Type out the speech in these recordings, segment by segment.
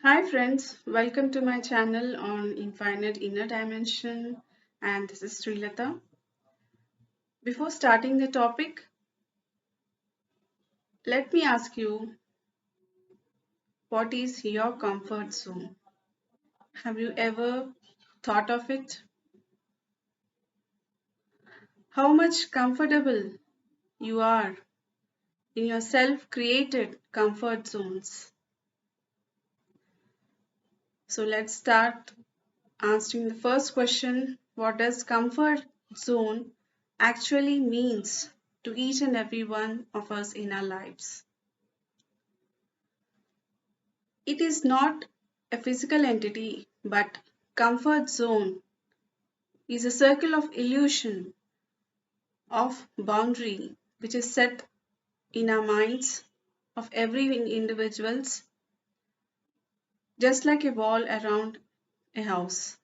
Hi friends, welcome to my channel on Infinite Inner Dimension, and this is Srilatha. Before starting the topic, let me ask you, what is your comfort zone? Have you ever thought of it? How much comfortable you are in your self-created comfort zones? So let's start answering the first question. What does comfort zone actually means to each and every one of us in our lives? It is not a physical entity, but comfort zone is a circle of illusion of boundary which is set in our minds of every individuals, just like a wall around a house.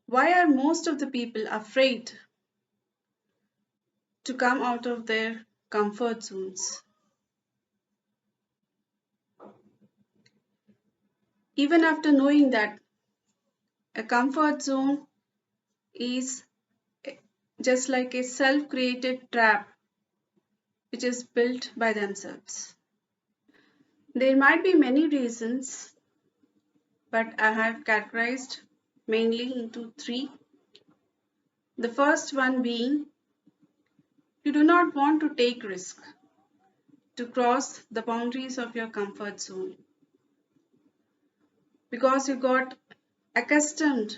Why are most of the people afraid to come out of their comfort zones? Even after knowing that a comfort zone is just like a self-created trap which is built by themselves. There might be many reasons, but I have categorized mainly into three. The first one being you do not want to take risk to cross the boundaries of your comfort zone because you got accustomed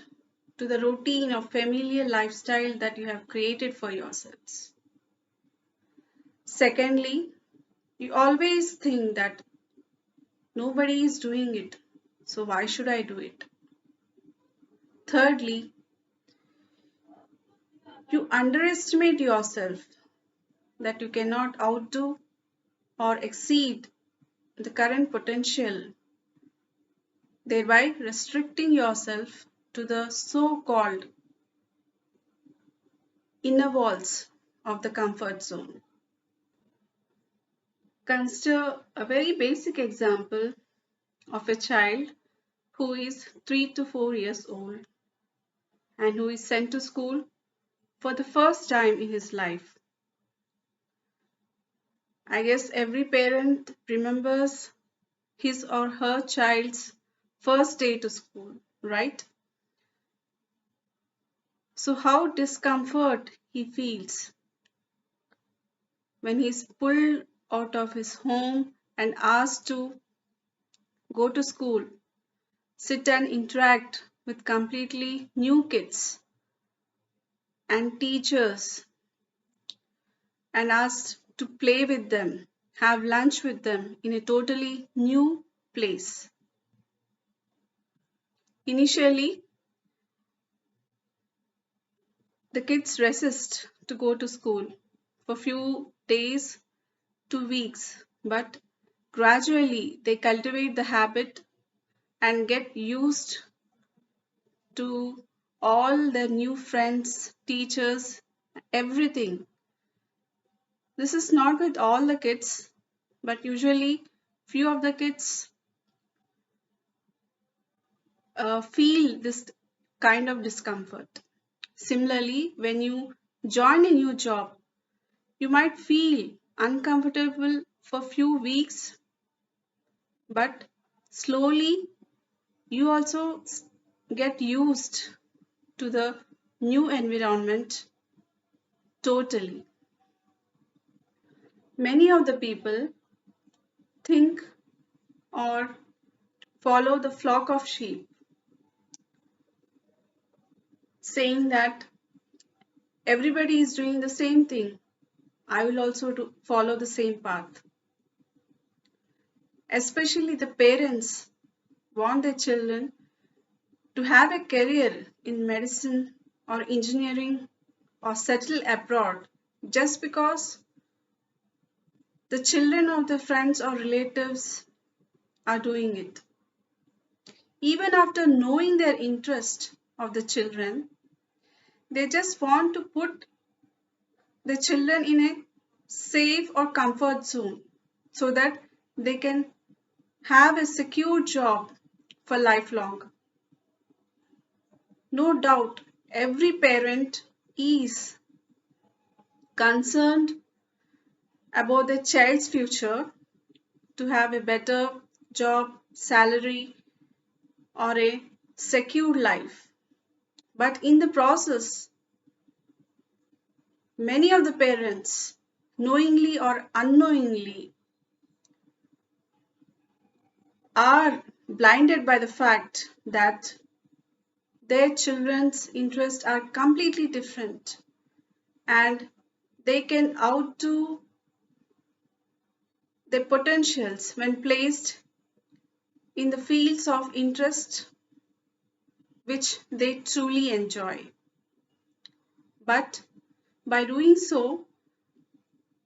to the routine of familiar lifestyle that you have created for yourselves. Secondly, you always think that nobody is doing it, so why should I do it? Thirdly, you underestimate yourself that you cannot outdo or exceed the current potential, thereby restricting yourself to the so called inner walls of the comfort zone. Consider a very basic example of a child who is 3 to 4 years old and who is sent to school for the first time in his life. I guess every parent remembers his or her child's first day to school, right? So, how discomfort he feels when he's pulled out of his home and asked to go to school, sit and interact with completely new kids and teachers, and asked to play with them, have lunch with them in a totally new place. Initially, the kids resist to go to school for few days to weeks, but gradually they cultivate the habit and get used to all the new friends, teachers, everything. This is not with all the kids, but usually few of the kids feel this kind of discomfort. Similarly, when you join a new job, you might feel uncomfortable for few weeks, but slowly you also get used to the new environment totally. Many of the people think or follow the flock of sheep, saying that everybody is doing the same thing. I will also follow the same path. Especially the parents want their children to have a career in medicine or engineering or settle abroad just because the children of the friends or relatives are doing it. Even after knowing their interest of the children, they just want to put the children in a safe or comfort zone so that they can have a secure job for lifelong. No doubt, every parent is concerned about their child's future to have a better job, salary, or a secure life. But in the process, many of the parents, knowingly or unknowingly, are blinded by the fact that their children's interests are completely different and they can outdo their potentials when placed in the fields of interest which they truly enjoy. But by doing so,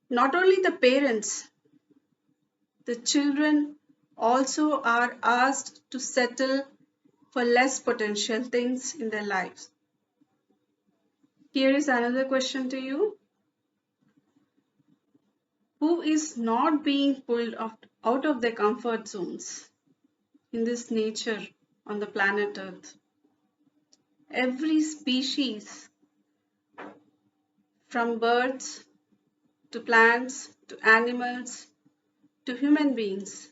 not only the parents, the children also are asked to settle for less potential things in their lives. Here is another question to you. Who is not being pulled out of their comfort zones in this nature on the planet Earth? Every species, from birds to plants to animals to human beings,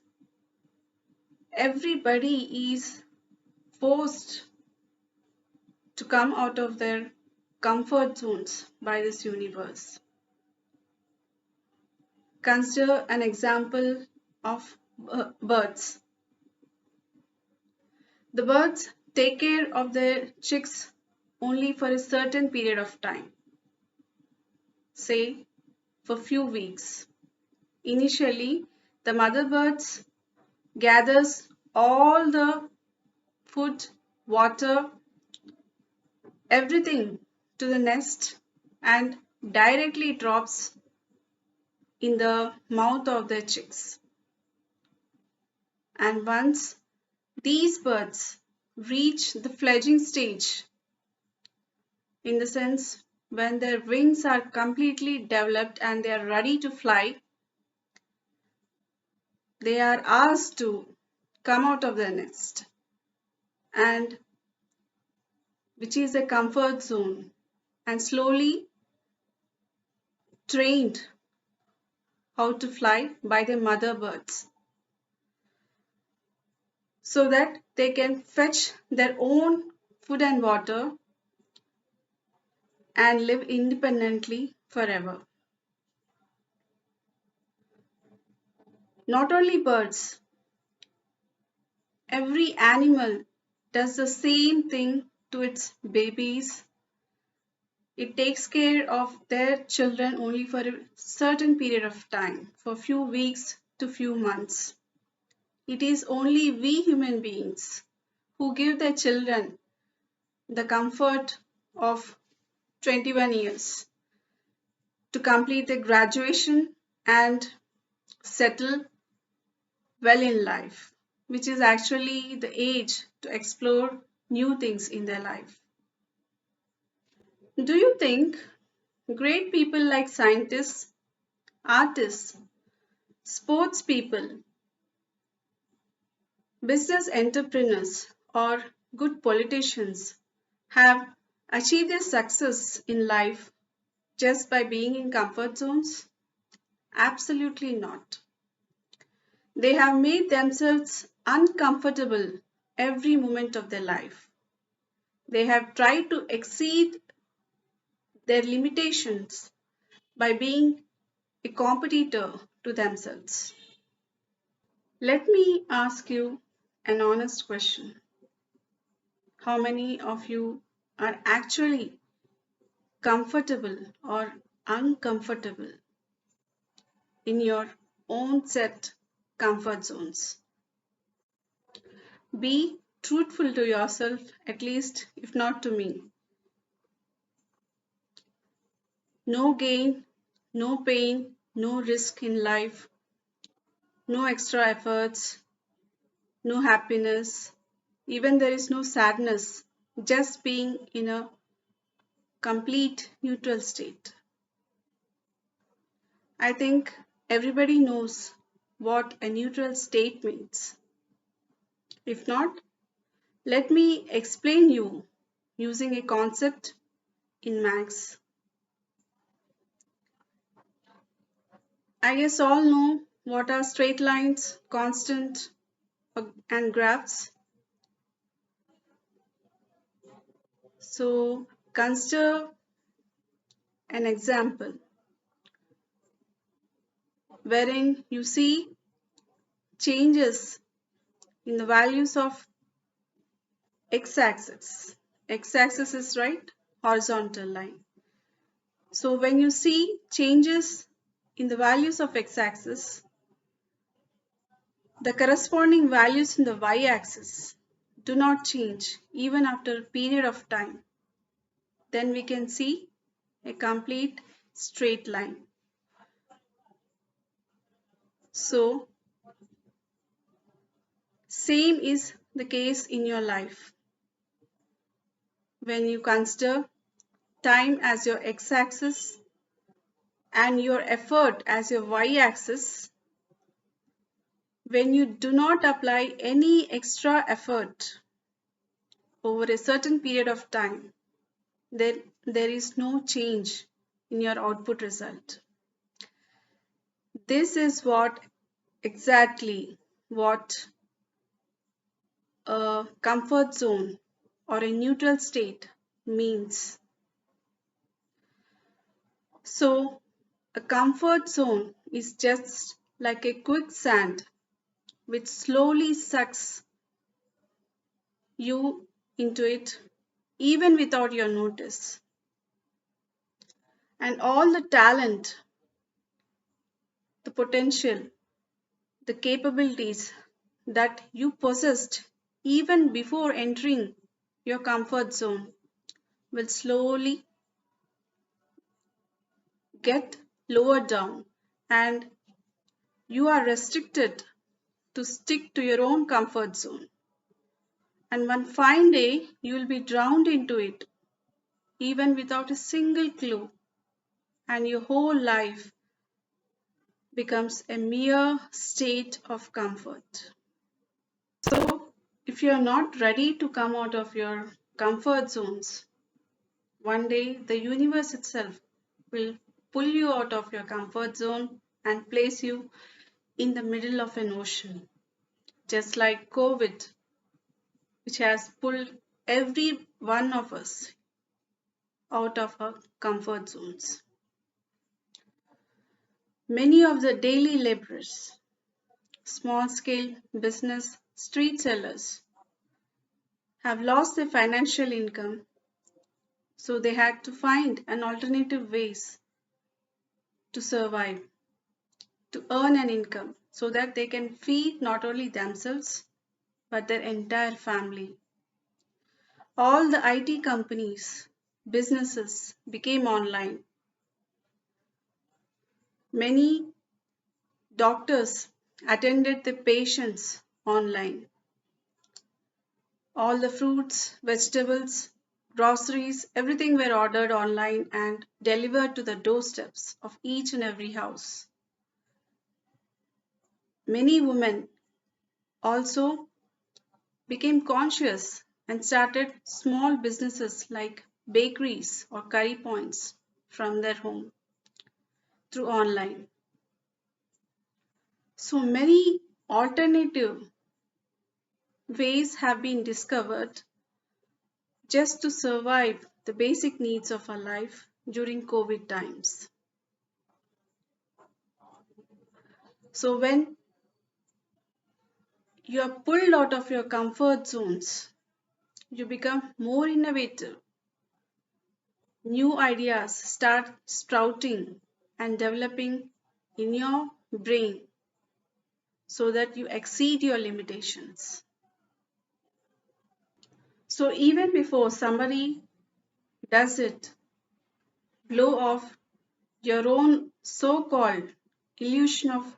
everybody is forced to come out of their comfort zones by this universe. Consider an example of birds. The birds take care of their chicks only for a certain period of time, say for few weeks. Initially, the mother birds gathers all the food, water, everything to the nest and directly drops in the mouth of their chicks. And once these birds reach the fledging stage, in the sense when their wings are completely developed and they are ready to fly, they are asked to come out of their nest, and which is a comfort zone, and slowly trained how to fly by their mother birds so that they can fetch their own food and water and live independently forever. Not only birds, every animal does the same thing to its babies. It takes care of their children only for a certain period of time, for few weeks to few months. It is only we human beings who give their children the comfort of 21 years to complete their graduation and settle well in life, which is actually the age to explore new things in their life. Do you think great people like scientists, artists, sports people, business entrepreneurs, or good politicians have achieved their success in life just by being in comfort zones? Absolutely not. They have made themselves uncomfortable every moment of their life. They have tried to exceed their limitations by being a competitor to themselves. Let me ask you an honest question. How many of you are actually comfortable or uncomfortable in your own set comfort zones? Be truthful to yourself, at least if not to me. No gain, no pain, no risk in life, no extra efforts, no happiness, even there is no sadness, just being in a complete neutral state. I think everybody knows what a neutral state means. If not, let me explain you using a concept in maths. I guess all know what are straight lines, constant, and graphs. So consider an example wherein you see changes in the values of x-axis. X-axis is right horizontal line. So when you see changes in the values of x-axis, the corresponding values in the y-axis do not change even after a period of time. Then we can see a complete straight line. So same is the case in your life. When you consider time as your x-axis and your effort as your y-axis, when you do not apply any extra effort over a certain period of time, then there is no change in your output result. This is exactly what a comfort zone or a neutral state means. So, a comfort zone is just like a quicksand which slowly sucks you into it even without your notice. And all the talent, the potential, the capabilities that you possessed even before entering your comfort zone will slowly get lowered down, and you are restricted to stick to your own comfort zone. And one fine day, you will be drowned into it, even without a single clue, and your whole life becomes a mere state of comfort. So, if you are not ready to come out of your comfort zones, one day the universe itself will pull you out of your comfort zone and place you in the middle of an ocean, just like COVID, which has pulled every one of us out of our comfort zones. Many of the daily laborers, small scale business street sellers, have lost their financial income, so they had to find an alternative ways to survive, to earn an income so that they can feed not only themselves but their entire family. All the IT companies, businesses became online. Many doctors attended the patients online. All the fruits, vegetables, groceries, everything were ordered online and delivered to the doorsteps of each and every house. Many women also became conscious and started small businesses like bakeries or curry points from their home through online. So many alternative ways have been discovered just to survive the basic needs of our life during COVID times. So when you are pulled out of your comfort zones, you become more innovative. New ideas start sprouting and developing in your brain so that you exceed your limitations. So even before somebody does it, blow off your own so-called illusion of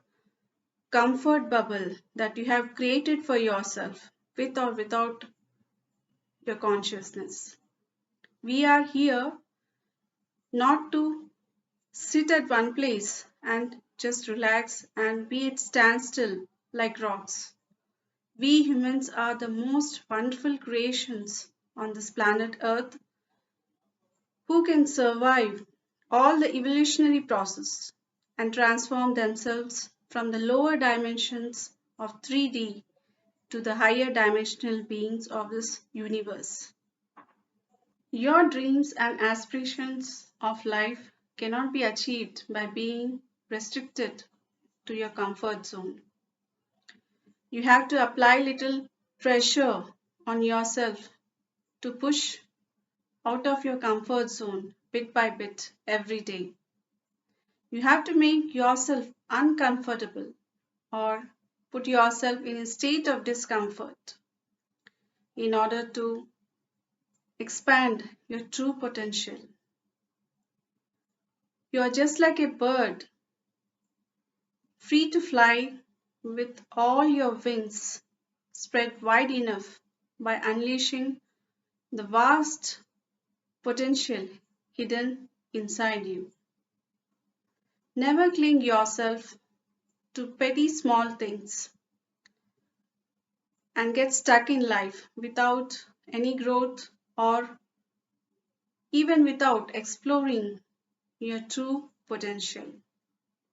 comfort bubble that you have created for yourself with or without your consciousness. We are here not to sit at one place and just relax and be at standstill like rocks. We humans are the most wonderful creations on this planet Earth who can survive all the evolutionary process and transform themselves from the lower dimensions of 3D to the higher dimensional beings of this universe. Your dreams and aspirations of life cannot be achieved by being restricted to your comfort zone. You have to apply little pressure on yourself to push out of your comfort zone bit by bit every day. You have to make yourself uncomfortable or put yourself in a state of discomfort in order to expand your true potential. You are just like a bird, free to fly with all your wings spread wide enough by unleashing the vast potential hidden inside you. Never cling yourself to petty small things and get stuck in life without any growth or even without exploring your true potential.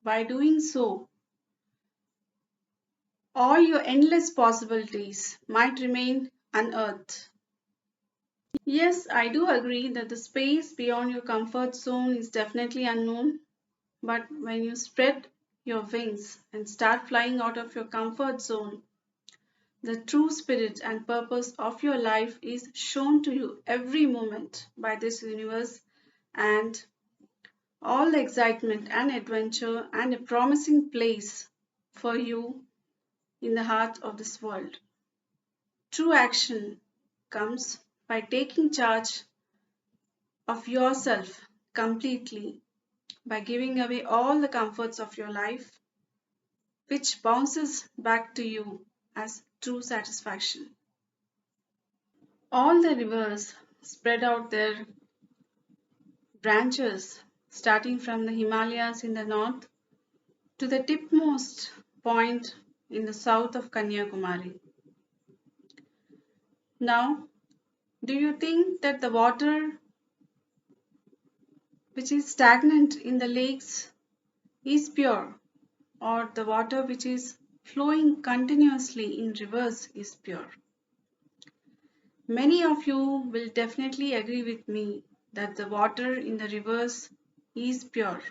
By doing so, all your endless possibilities might remain unearthed. Yes, I do agree that the space beyond your comfort zone is definitely unknown, but when you spread your wings and start flying out of your comfort zone, the true spirit and purpose of your life is shown to you every moment by this universe, and all the excitement and adventure and a promising place for you in the heart of this world. True action comes by taking charge of yourself completely, by giving away all the comforts of your life, which bounces back to you as true satisfaction. All the rivers spread out their branches, starting from the Himalayas in the north to the tipmost point in the south of Kanyakumari. Now, do you think that the water which is stagnant in the lakes is pure, or the water which is flowing continuously in rivers is pure? Many of you will definitely agree with me that the water in the rivers is pure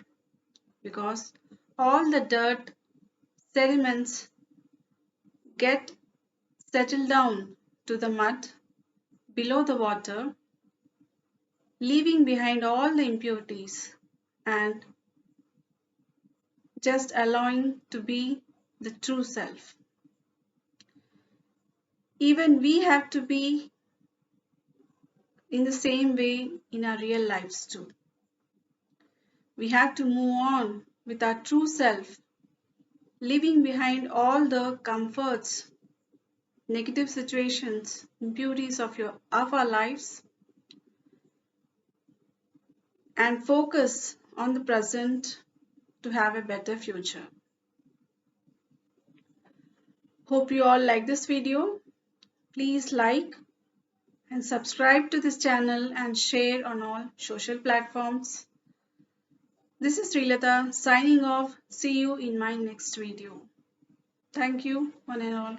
because all the dirt, sediments get settled down to the mud below the water, leaving behind all the impurities and just allowing to be the true self. Even we have to be in the same way in our real lives too. We have to move on with our true self, leaving behind all the comforts, negative situations, impurities of our lives, and focus on the present to have a better future. Hope you all like this video. Please like and subscribe to this channel and share on all social platforms. This is Srilatha signing off. See you in my next video. Thank you, one and all.